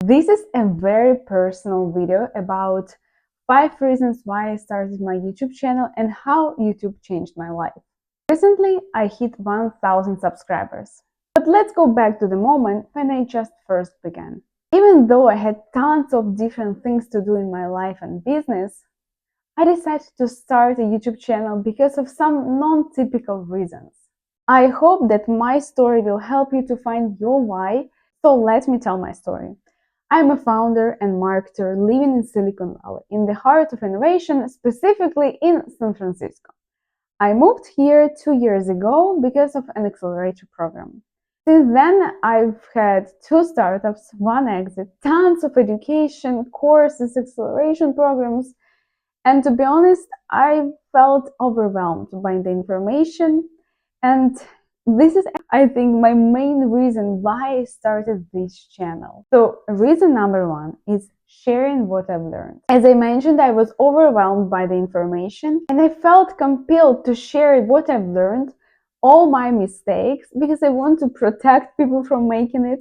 This is a very personal video about 5 reasons why I started my YouTube channel and how YouTube changed my life. Recently, I hit 1,000 subscribers. But let's go back to the moment when I just first began. Even though I had tons of different things to do in my life and business, I decided to start a YouTube channel because of some non-typical reasons. I hope that my story will help you to find your why, so let me tell my story. I'm a founder and marketer living in Silicon Valley, in the heart of innovation, specifically in San Francisco. I moved here 2 years ago because of an accelerator program. Since then, I've had 2 startups, 1 exit, tons of education, courses, acceleration programs, and to be honest, I felt overwhelmed by the information, and this is, I think, my main reason why I started this channel. So reason number 1 is sharing what I've learned. As I mentioned, I was overwhelmed by the information and I felt compelled to share what I've learned, all my mistakes, because I want to protect people from making it,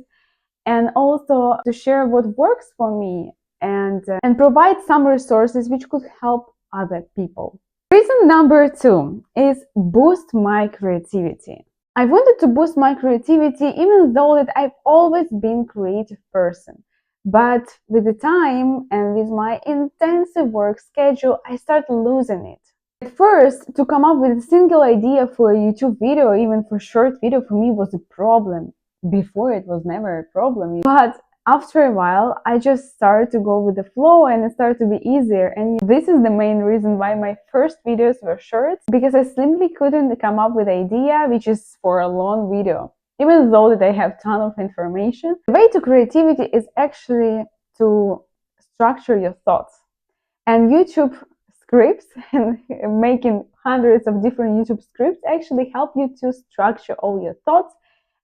and also to share what works for me and provide some resources which could help other people. Reason number 2 is boost my creativity. I wanted to boost my creativity even though that I've always been a creative person. But with the time and with my intensive work schedule, I started losing it. At first, to come up with a single idea for a YouTube video, even for short video, for me was a problem. Before it was never a problem. But after a while, I just started to go with the flow and it started to be easier. And this is the main reason why my first videos were short, because I simply couldn't come up with an idea which is for a long video. Even though that I have a ton of information, the way to creativity is actually to structure your thoughts. And YouTube scripts and making hundreds of different YouTube scripts actually help you to structure all your thoughts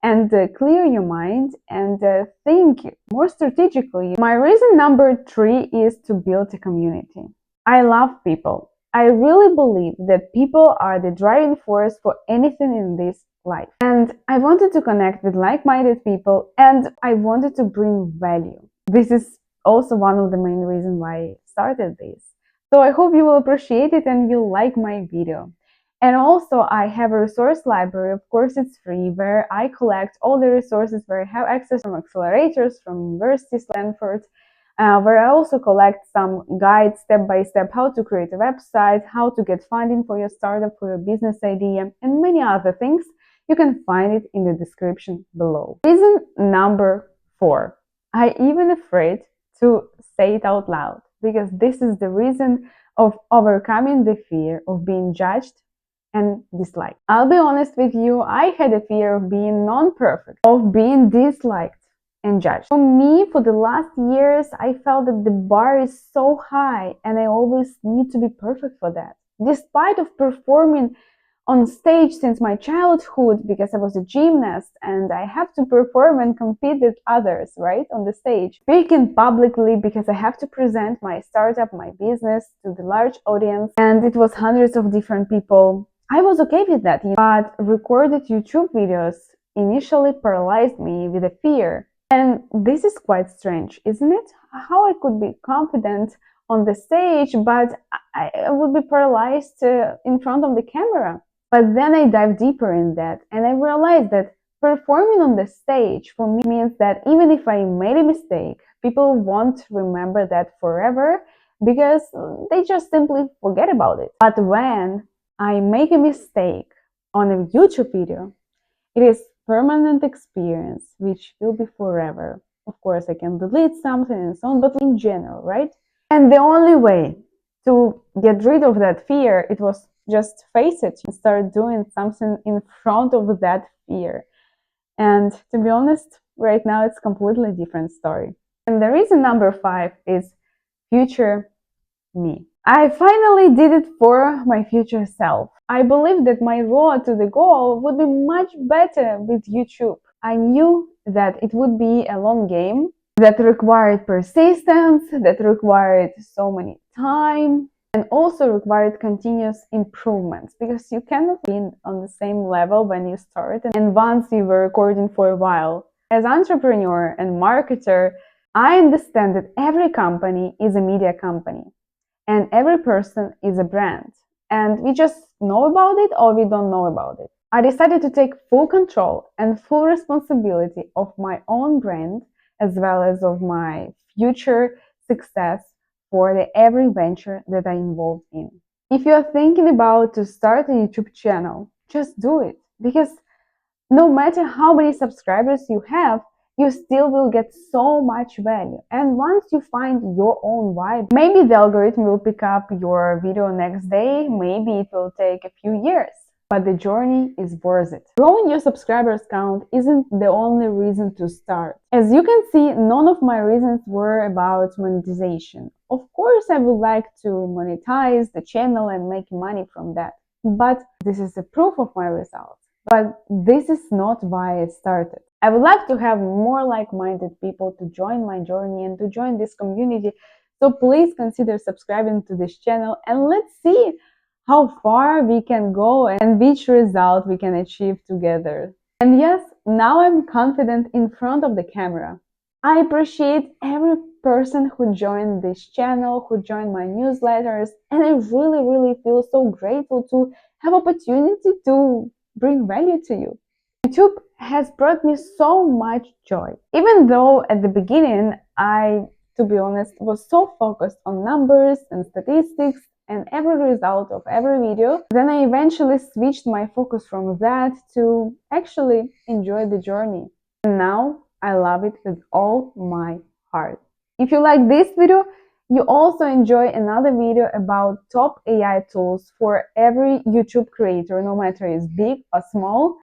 and clear your mind and think more strategically. My reason number 3 is to build a community. I love people. I really believe that people are the driving force for anything in this life. And I wanted to connect with like-minded people and I wanted to bring value. This is also one of the main reasons why I started this. So I hope you will appreciate it and you'll like my video. And also I have a resource library, of course it's free, where I collect all the resources, where I have access from accelerators, from University Stanford, where I also collect some guides step by step, how to create a website, how to get funding for your startup, for your business idea, and many other things. You can find it in the description below. Reason number 4. I'm even afraid to say it out loud, because this is the reason of overcoming the fear of being judged and disliked. I'll be honest with you, I had a fear of being non-perfect, of being disliked and judged. For me, for the last years, I felt that the bar is so high and I always need to be perfect for that. Despite of performing on stage since my childhood, because I was a gymnast and I have to perform and compete with others, right, on the stage. Speaking publicly, because I have to present my startup, my business to the large audience, and it was hundreds of different people. I was okay with that, but recorded YouTube videos initially paralyzed me with a fear. And this is quite strange, isn't it? How I could be confident on the stage, but I would be paralyzed in front of the camera. But then I dive deeper in that and I realized that performing on the stage for me means that even if I made a mistake, people won't remember that forever because they just simply forget about it. But when I make a mistake on a YouTube video, it is permanent experience which will be forever. Of course, I can delete something and so on, but in general, right? And the only way to get rid of that fear, it was just face it and start doing something in front of that fear. And to be honest, right now it's completely different story. And the reason number 5 is future me. I finally did it for my future self. I believe that my road to the goal would be much better with YouTube. I knew that it would be a long game that required persistence, that required so many time, and also required continuous improvements, because you cannot be on the same level when you start and once you were recording for a while. As entrepreneur and marketer, I understand that every company is a media company and every person is a brand. And we just know about it or we don't know about it. I decided to take full control and full responsibility of my own brand as well as of my future success for every venture that I involved in. If you are thinking about to start a YouTube channel, just do it because no matter how many subscribers you have, you still will get so much value. And once you find your own vibe, maybe the algorithm will pick up your video next day, maybe it will take a few years, but the journey is worth it. Growing your subscribers count isn't the only reason to start. As you can see, none of my reasons were about monetization. Of course, I would like to monetize the channel and make money from that, but this is the proof of my results. But this is not why I started. I would like to have more like-minded people to join my journey and to join this community. So please consider subscribing to this channel and let's see how far we can go and which result we can achieve together. And yes, now I'm confident in front of the camera. I appreciate every person who joined this channel, who joined my newsletters, and I really feel so grateful to have opportunity to bring value to you. YouTube has brought me so much joy. Even though at the beginning I, to be honest, was so focused on numbers and statistics and every result of every video, then I eventually switched my focus from that to actually enjoy the journey. And now I love it with all my heart. If you like this video, you also enjoy another video about top AI tools for every YouTube creator, no matter it's big or small.